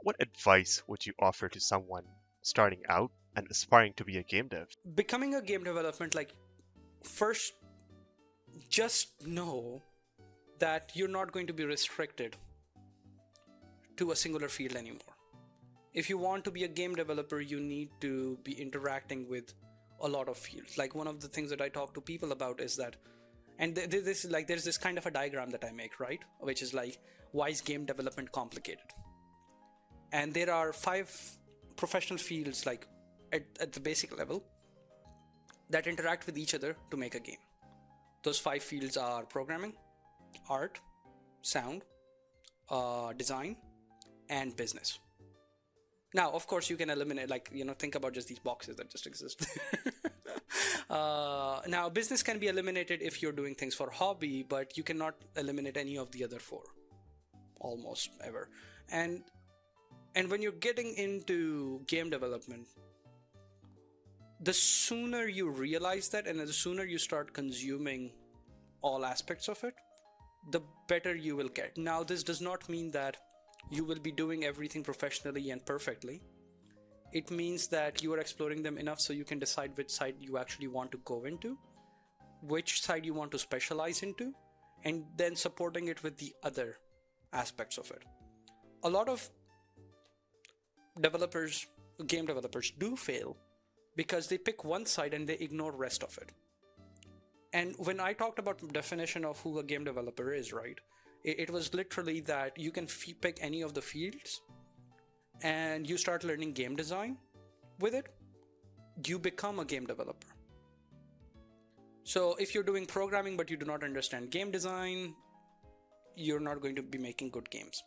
What advice would you offer to someone starting out and aspiring to be a game dev? Becoming a game development, like, first, just know that you're not going to be restricted to a singular field anymore. If you want to be a game developer, you need to be interacting with a lot of fields. Like, one of the things that I talk to people about is that, and this is like, there's this kind of a diagram that I make, right? Which is like, why is game development complicated? And there are 5 professional fields, like at the basic level, that interact with each other to make a game. Those 5 fields are programming, art, sound, design, and business. Now, of course, you can eliminate, like, think about just these boxes that just exist. Now, business can be eliminated if you're doing things for hobby, but you cannot eliminate any of the other 4, almost ever. And when you're getting into game development, the sooner you realize that, and the sooner you start consuming all aspects of it, the better you will get. Now, this does not mean that you will be doing everything professionally and perfectly. It means that you are exploring them enough so you can decide which side you actually want to go into, which side you want to specialize into, and then supporting it with the other aspects of it. A lot of developers, game developers, do fail because they pick one side and they ignore the rest of it. And when I talked about the definition of who a game developer is, right, it was literally that you can pick any of the fields and you start learning game design with it, you become a game developer. So if you're doing programming but you do not understand game design, you're not going to be making good games.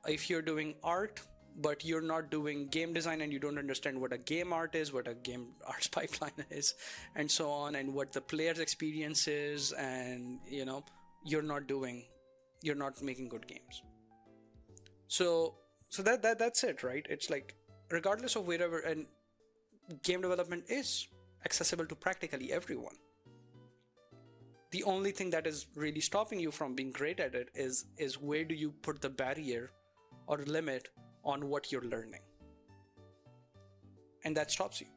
If you're doing art but you're not doing game design and you don't understand what a game art is, what a game arts pipeline is, and so on, and what the player's experience is, and you're not making good games. So that's it, right? It's like, regardless of wherever, and game development is accessible to practically everyone. The only thing that is really stopping you from being great at it is where do you put the barrier or limit on what you're learning, and that stops you.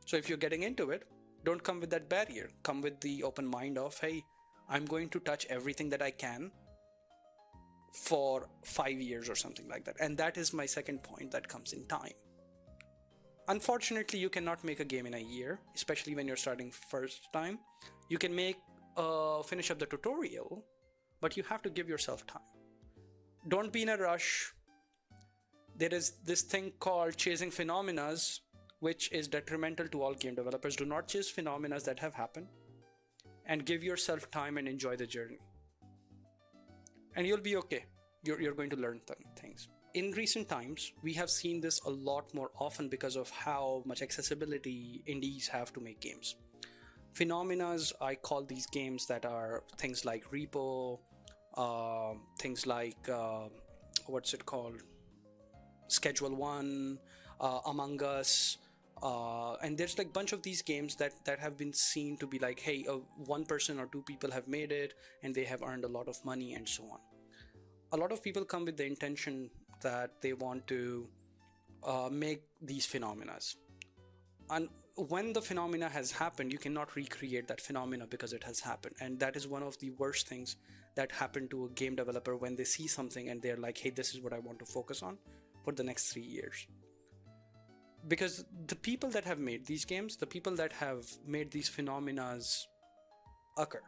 So if you're getting into it, don't come with that barrier. Come with the open mind of, hey, I'm going to touch everything that I can for 5 years or something like that. And that is my second point, that comes in time. Unfortunately, you cannot make a game in a year, especially when you're starting first time. You can finish up the tutorial, but you have to give yourself time. Don't be in a rush. There is this thing called chasing phenomena, which is detrimental to all game developers. Do not chase phenomena that have happened, and give yourself time and enjoy the journey. And you'll be okay. You're going to learn things. In recent times, we have seen this a lot more often because of how much accessibility indies have to make games. Phenomena, I call these games that are things like Repo, things like, what's it called? Schedule One, Among Us, and there's like a bunch of these games that have been seen to be like, hey, one person or 2 people have made it and they have earned a lot of money and so on. A lot of people come with the intention that they want to make these phenomena. And when the phenomena has happened, you cannot recreate that phenomena because it has happened. And that is one of the worst things that happen to a game developer when they see something and they're like, hey, this is what I want to focus on for the next 3 years. Because the people that have made these games, the people that have made these phenomena occur,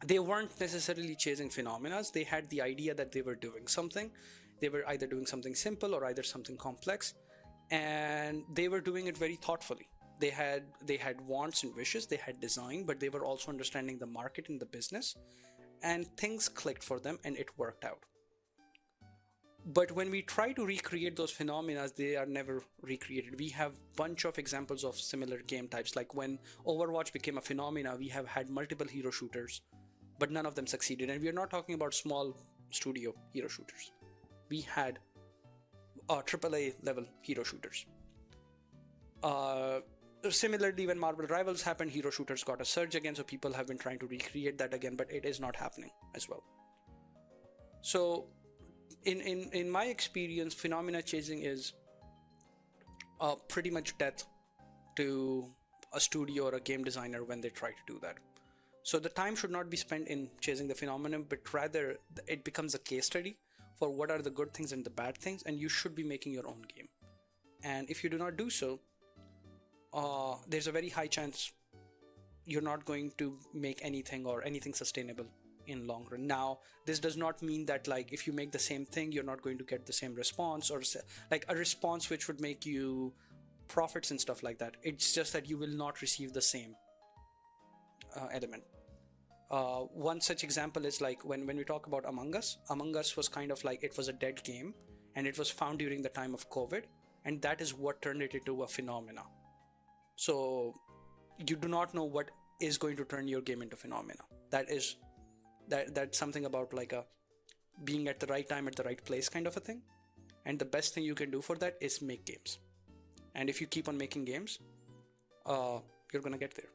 they weren't necessarily chasing phenomena. They had the idea that they were doing something. They were either doing something simple or either something complex, and they were doing it very thoughtfully. They had wants and wishes, they had design, but they were also understanding the market and the business, and things clicked for them and it worked out. But when we try to recreate those phenomena, they are never recreated. We have a bunch of examples of similar game types. Like when Overwatch became a phenomena, we have had multiple hero shooters, but none of them succeeded. And we are not talking about small studio hero shooters. We had AAA level hero shooters. Similarly, when Marvel Rivals happened, hero shooters got a surge again, so people have been trying to recreate that again, but it is not happening as well. So In my experience, phenomena chasing is pretty much death to a studio or a game designer when they try to do that. So the time should not be spent in chasing the phenomenon, but rather it becomes a case study for what are the good things and the bad things, and you should be making your own game. And if you do not do so, there's a very high chance you're not going to make anything sustainable in long run. Now, this does not mean that like if you make the same thing, you're not going to get the same response or like a response which would make you profits and stuff like that. It's just that you will not receive the same element. One such example is like when we talk about Among Us. Among Us was kind of like it was a dead game, and it was found during the time of COVID, and that is what turned it into a phenomena. So you do not know what is going to turn your game into phenomena. That's something about like a being at the right time at the right place kind of a thing. And the best thing you can do for that is make games. And if you keep on making games, you're gonna get there.